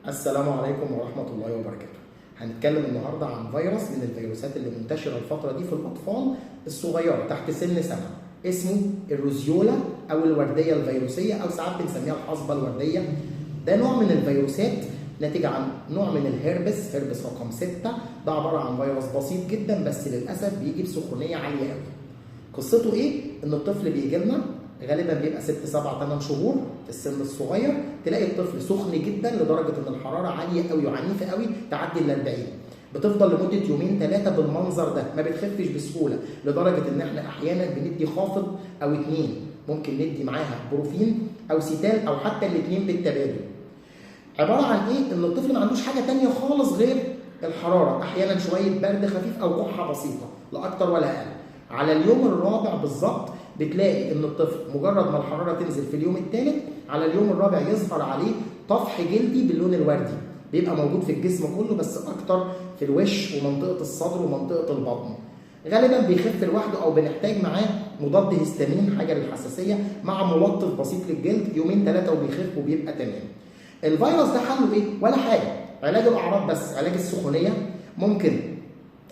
السلام عليكم ورحمة الله وبركاته. هنتكلم النهارده عن فيروس من الفيروسات اللي منتشرة الفترة دي في الأطفال الصغيرة تحت سن سنة، اسمه الروزيولا أو الوردية الفيروسية أو ساعات بنسميها الحصبة الوردية. ده نوع من الفيروسات ناتج عن نوع من الهربس، هربس رقم 6. ده عبارة عن فيروس بسيط جدا بس للأسف بيجي بسخونية عالية قوي. قصته إيه؟ إن الطفل بيجي لنا غالبا بيبقى 6 7 8 شهور في السن الصغير، تلاقي الطفل سخن جدا لدرجه ان الحراره عاليه قوي وعنيفه قوي تعدي ال 40. بتفضل لمده يومين 3 بالمنظر ده، ما بتخفش بسهوله، لدرجه ان احنا احيانا بندي خافض او 2، ممكن ندي معاها بروفين او سيتال او حتى الاثنين بالتبادل. عباره عن ايه؟ ان الطفل ما عندوش حاجه ثانيه خالص غير الحراره، احيانا شويه برد خفيف او كحه بسيطه، لا اكتر ولا اقل. على اليوم الرابع بالظبط بتلاقي ان الطفل مجرد ما الحراره تنزل في اليوم الثالث، على اليوم الرابع يظهر عليه طفح جلدي باللون الوردي، بيبقى موجود في الجسم كله بس اكتر في الوش ومنطقه الصدر ومنطقه البطن. غالبا بيخف لوحده او بنحتاج معاه مضاد هيستامين، حاجه للحساسيه، مع ملطف بسيط للجلد، يومين 3 وبيخف وبيبقى تمام. الفيروس ده حله ايه؟ ولا حاجه، علاج الاعراض بس، علاج السخونيه، ممكن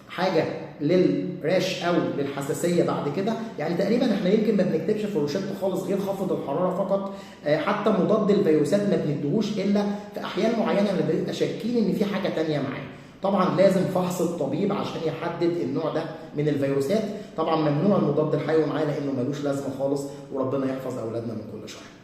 حاجه للراش او للحساسيه بعد كده. يعني تقريبا احنا يمكن ما بنكتبش في الروشته خالص غير خفض الحراره فقط. حتى مضاد الفيروسات ما بنديهوش الا في احيان معينه اللي بنبقى شاكين ان في حاجه ثانيه معاه. طبعا لازم فحص الطبيب عشان يحدد النوع ده من الفيروسات. طبعا ممنوع المضاد الحيوي معاه لانه ملوش لازمه خالص، وربنا يحفظ اولادنا من كل شر.